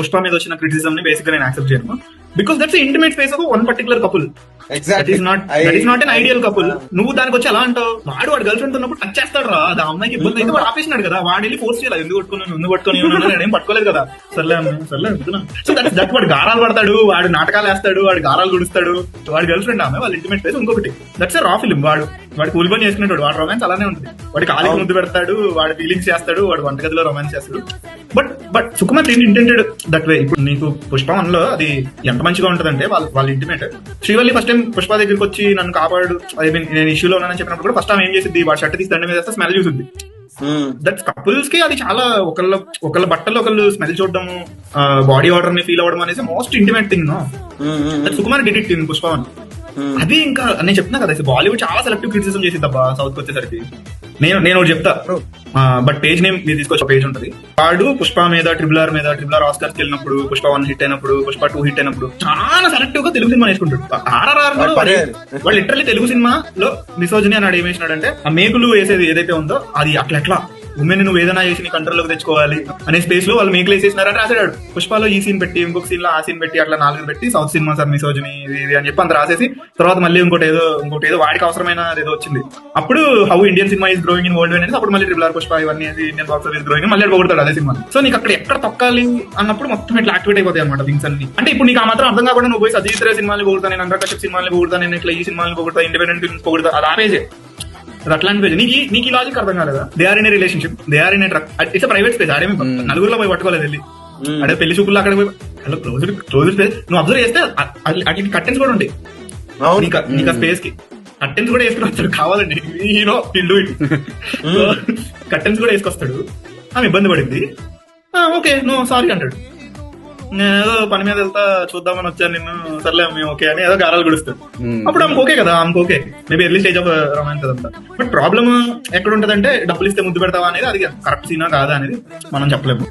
పుష్ప మీద వచ్చిన క్రిటిసిజం ని బేసిక్ గా నేను యాక్సెప్ట్ చేయను, because that's intimate face of one particular couple. That is not an ideal couple. నువ్వు దానికి వచ్చి ఎలా అంటావు, వాడు గర్ల్ ఫ్రెండ్ ఉన్నప్పుడు టచ్ చేస్తాడు రా, అది అమ్మాయికి ఇబ్బంది అయితే వాడు ఆపేసినాడు కదా, వాడు వెళ్ళి ఫోర్స్ చేయాలి, ఎందుకు పట్టుకొని ఏం పట్టుకోలేదు కదా, సర్లే సో దట్ వాడు గారాలు పడతాడు, వాడు నాటకాలు వేస్తాడు, వాడు గారాలు గుడుస్తాడు, వాడి గర్ల్ ఫ్రెండ్ ఆమె వాళ్ళ ఇంటిమేట్ ఫేస్ ఇంకొకటి. దట్స్ ఎ రా ఫిల్మ్. వాడు కూలి పని చేసుకునేవాడు, వాడు రొమాన్స్ అలానే ఉంటుంది. వాడి కాలికి ముద్దు పెడతాడు, వాడు ఫీలింగ్స్ చేస్తాడు, వాడు వంటగదిలో రొమాన్స్ చేస్తాడు. But Sukumar intended that way. ఇప్పుడు నీకు పుష్ప 1 లో అది ఎంత మంచిగా ఉంటదంటే వాళ్ళ intimate. Srivalli first time Pushpa దగ్గరికి వచ్చి నన్ను కాపాడు, ఐ మీన్ నేను ఇష్యూలో ఉన్నానని చెప్పినప్పుడు కూడా ఫస్ట్ టైం ఏం చేసింది, వాడు షర్ట్ తీసి దండ మీద వేస్తే స్మెల్ చూసింది. దట్ కపుల్స్ కి అది చాలా ఒకళ్ళ బట్టలు ఒకళ్ళు స్మెల్ చూడడం, బాడీ వాటర్ ని ఫీల్ అవ్వడం అనేది most intimate thing. That Sukumar did it in Pushpa 1. అది ఇంకా నేను చెప్తున్నా కదా, బాలీవుడ్ చాలా సెలెక్టివ్ క్రిటిసిజం చేసిందబ్బా సౌత్ వచ్చేసరికి. నేను ఒకటి చెప్తా, బట్ పేజ్ నేమ్ మీరు తీసుకొచ్చే పేజ్ ఉంటది. వాడు పుష్ప మీద ట్రిపుల్ ఆర్ ఆస్కర్స్ వెళ్ళినప్పుడు, పుష్ప 1 హిట్ అయినప్పుడు, పుష్ప 2 హిట్ అయినప్పుడు చాలా సెలెక్టివ్ గా తెలుగు సినిమా వేసుకుంటాడు. RRR వాళ్ళు లిటరల్లీ తెలుగు సినిమాలో మిసోజిని అని ఏం వేసినాడంటే, ఆ మేకులు వేసేది ఏదైతే ఉందో అది అట్లా ఉమెన్ నువ్వు ఏదైనా చేసి నీ కంట్రోల్లోకి తెచ్చుకోవాలి అనే స్పేస్ లో వాళ్ళు మేకులు వేసేసినారని రాసాడు. పుష్పలో ఈ సీన్ పెట్టి, ఇంకొక సీన్ లో ఆ సీన్ పెట్టి, అట్లా 4 పెట్టి సౌత్ సినిమా సార్ మిసోజిని ఇది అని చెప్పి అంత రాసేసి, తర్వాత మళ్ళీ ఇంకోటి ఏదో వాడికి అవసరమైన ఏదో వచ్చింది. అప్పుడు how Indian cinema is growing in world అనేది అప్పుడు మళ్ళీ ట్రిపుల్ ఆర్ పుష్ప ఇవన్నీ ఇండియన్ బాక్స్ ఆఫీస్ గ్రోయింగ్ మళ్ళీ పొగుడతాడు అదే సినిమా. సో నీకు అక్కడ ఎక్కడ తొక్కాలి అన్నప్పుడు మొత్తం ఇట్లా యాక్టివేట్ అయిపోతాయి అనమాట థింగ్స్ అన్ని. అంటే ఇప్పుడు నీకు ఆ మాత్రం అర్థం కాకుండా నువ్వు పోయి సతీష్ రే సినిమాలు పొగుడతా, నేను అనురాగ్ కశ్యప్ సినిమాలు పొగుడతా, నేను ఇట్లా ఈ సినిమాలు పొగుడతా, ఇండిపెండెంట్ ఫిల్మ్స్ పొగుడతా, అది ఆపేజే. అట్లాంటి పేజ్ నీకు ఈ లాజిక్ అర్థం కాలేదా? They are in a relationship, they are in a truck, it's private space. ఆడేమి నలుగురులో పోయి పట్టుకోలేదు వెళ్ళి, అదే పెళ్లి చూపుల్లో అక్కడ పోయి హలో క్లోజ్ స్పేస్. నువ్వు అబ్జర్వ్ చేస్తే అట్లా కర్టెన్స్ కూడా ఉంటాయి నీకు ఆ స్పేస్ కి. కర్టెన్స్ కూడా వేసుకుని వస్తాడు కావాలండి, కర్టెన్స్ కూడా వేసుకొస్తాడు. ఆమె ఇబ్బంది పడింది, ఓకే నో సారీ అంటాడు. నేను ఏదో పని మీద వెళ్తా చూద్దామని వచ్చాను నిన్ను, సర్లే మేము ఓకే అని ఏదో గారాలు గుడుస్తాడు. అప్పుడు ఆమెకు ఓకే కదా, ఆమెకు okay, maybe early stage of romance అదంతా. బట్ ప్రాబ్లమ్ ఎక్కడ ఉంటదంటే, డబ్బులు ఇస్తే ముద్దు పెడతావా అనేది, అది కరెక్ట్ సీనా కాదా అనేది మనం చెప్పలేము.